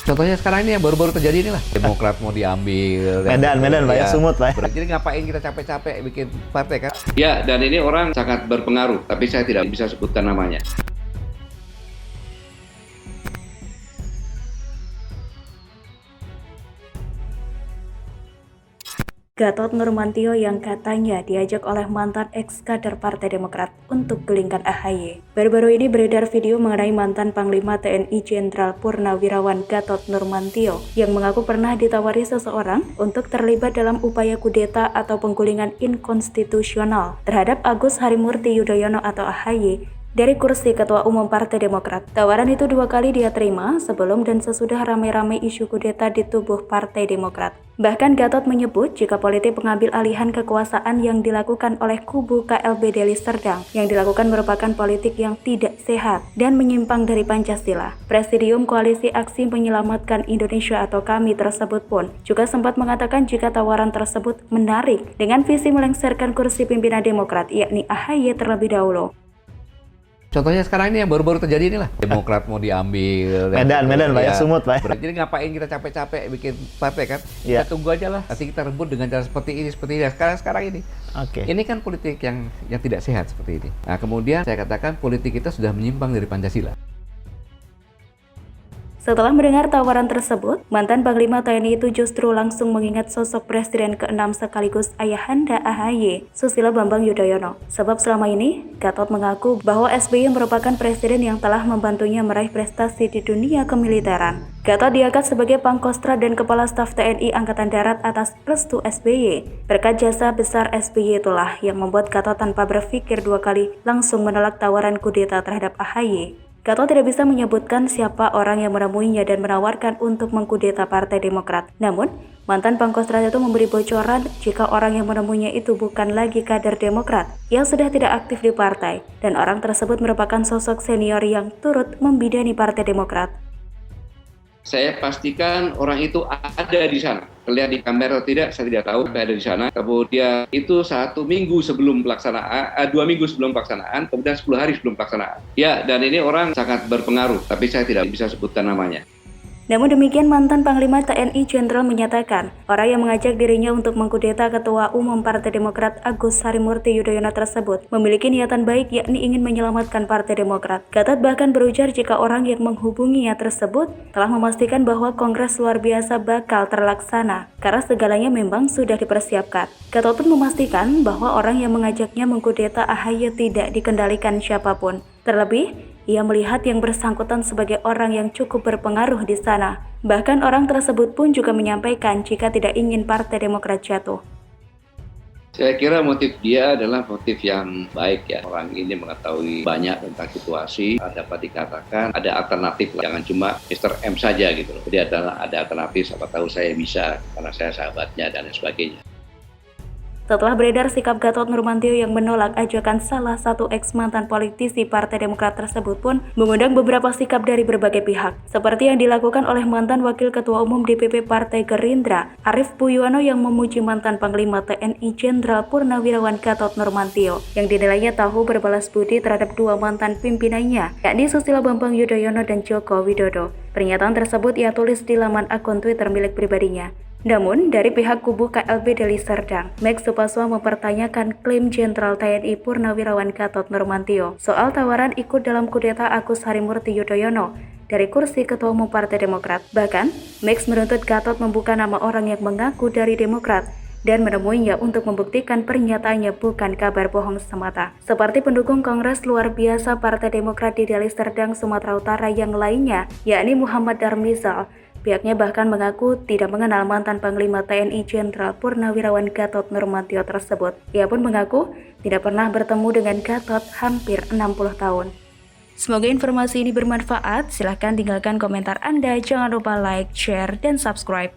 Contohnya sekarang ini yang baru-baru terjadi inilah Demokrat mau diambil. Medan Pak ya, Sumut Pak. Jadi ngapain kita capek-capek bikin partai kan? Ya, dan ini orang sangat berpengaruh, tapi saya tidak bisa sebutkan namanya. Gatot Nurmantio yang katanya diajak oleh mantan ex-kader Partai Demokrat untuk gelingkan AHY. Baru-baru ini beredar video mengenai mantan Panglima TNI Jenderal Purnawirawan Gatot Nurmantio yang mengaku pernah ditawari seseorang untuk terlibat dalam upaya kudeta atau penggulingan inkonstitusional terhadap Agus Harimurti Yudhoyono atau AHY dari kursi Ketua Umum Partai Demokrat. Tawaran itu 2 kali dia terima sebelum dan sesudah ramai-ramai isu kudeta di tubuh Partai Demokrat. Bahkan Gatot menyebut jika politik pengambil alihan kekuasaan yang dilakukan oleh kubu KLB Deli Serdang yang dilakukan merupakan politik yang tidak sehat dan menyimpang dari Pancasila. Presidium Koalisi Aksi Menyelamatkan Indonesia atau KAMI tersebut pun juga sempat mengatakan jika tawaran tersebut menarik dengan visi melengsarkan kursi pimpinan Demokrat yakni AHY terlebih dahulu. Contohnya sekarang ini yang baru-baru terjadi inilah Demokrat mau diambil. Medan Pak ya, Sumut Pak. Jadi ngapain kita capek-capek bikin partai kan? Ya. Kita tunggu aja lah. Nanti kita rebut dengan cara seperti ini. Sekarang ini. Oke. Ini kan politik yang tidak sehat seperti ini. Nah kemudian saya katakan politik kita sudah menyimpang dari Pancasila. Setelah mendengar tawaran tersebut, mantan Panglima TNI itu justru langsung mengingat sosok Presiden ke-6 sekaligus ayahanda AHY, Susilo Bambang Yudhoyono. Sebab selama ini, Gatot mengaku bahwa SBY merupakan presiden yang telah membantunya meraih prestasi di dunia kemiliteran. Gatot diangkat sebagai Pangkostrat dan Kepala Staf TNI Angkatan Darat atas restu SBY. Berkat jasa besar SBY itulah yang membuat Gatot tanpa berpikir 2 kali langsung menolak tawaran kudeta terhadap AHY. Gatot tidak bisa menyebutkan siapa orang yang menemuinya dan menawarkan untuk mengkudeta Partai Demokrat. Namun, mantan Pangkostrat itu memberi bocoran jika orang yang menemuinya itu bukan lagi kader Demokrat yang sudah tidak aktif di partai, dan orang tersebut merupakan sosok senior yang turut membidani Partai Demokrat. Saya pastikan orang itu ada di sana. Terlihat di kamera atau tidak, saya tidak tahu. Ada di sana. Kemudian itu 1 minggu sebelum pelaksanaan, 2 minggu sebelum pelaksanaan, kemudian 10 hari sebelum pelaksanaan. Ya, dan ini orang sangat berpengaruh, tapi saya tidak bisa sebutkan namanya. Namun demikian, mantan Panglima TNI Jenderal menyatakan orang yang mengajak dirinya untuk mengkudeta Ketua Umum Partai Demokrat Agus Harimurti Yudhoyono tersebut memiliki niatan baik yakni ingin menyelamatkan Partai Demokrat. Gatot bahkan berujar jika orang yang menghubunginya tersebut telah memastikan bahwa Kongres luar biasa bakal terlaksana karena segalanya memang sudah dipersiapkan. Gatot pun memastikan bahwa orang yang mengajaknya mengkudeta AHY tidak dikendalikan siapapun. Terlebih, ia melihat yang bersangkutan sebagai orang yang cukup berpengaruh di sana. Bahkan orang tersebut pun juga menyampaikan jika tidak ingin Partai Demokrat jatuh. Saya kira motif dia adalah motif yang baik ya. Orang ini mengetahui banyak tentang situasi, dapat dikatakan ada alternatif. Jangan cuma Mr. M saja gitu loh. Jadi ada alternatif, siapa tahu saya bisa karena saya sahabatnya dan sebagainya. Setelah beredar sikap Gatot Nurmantio yang menolak ajakan salah satu ex-mantan politisi Partai Demokrat tersebut pun mengundang beberapa sikap dari berbagai pihak, seperti yang dilakukan oleh mantan Wakil Ketua Umum DPP Partai Gerindra, Arief Puyono yang memuji mantan Panglima TNI Jenderal Purnawirawan Gatot Nurmantio, yang dinilainya tahu berbalas budi terhadap 2 mantan pimpinannya, yakni Susilo Bambang Yudhoyono dan Joko Widodo. Pernyataan tersebut ia tulis di laman akun Twitter milik pribadinya. Namun, dari pihak kubu KLB Deli Serdang, Max Supaswa mempertanyakan klaim Jenderal TNI Purnawirawan Gatot Nurmantio soal tawaran ikut dalam kudeta Agus Harimurti Yudhoyono dari kursi Ketua Umum Partai Demokrat. Bahkan, Max menuntut Gatot membuka nama orang yang mengaku dari Demokrat dan menemuinya untuk membuktikan pernyataannya bukan kabar bohong semata. Seperti pendukung Kongres luar biasa Partai Demokrat di Deli Serdang, Sumatera Utara yang lainnya, yakni Muhammad Darmizal. Pihaknya bahkan mengaku tidak mengenal mantan Panglima TNI Jenderal Purnawirawan Gatot Nurmantio tersebut. Ia pun mengaku tidak pernah bertemu dengan Gatot hampir 60 tahun. Semoga informasi ini bermanfaat. Silahkan tinggalkan komentar Anda. Jangan lupa like, share, dan subscribe.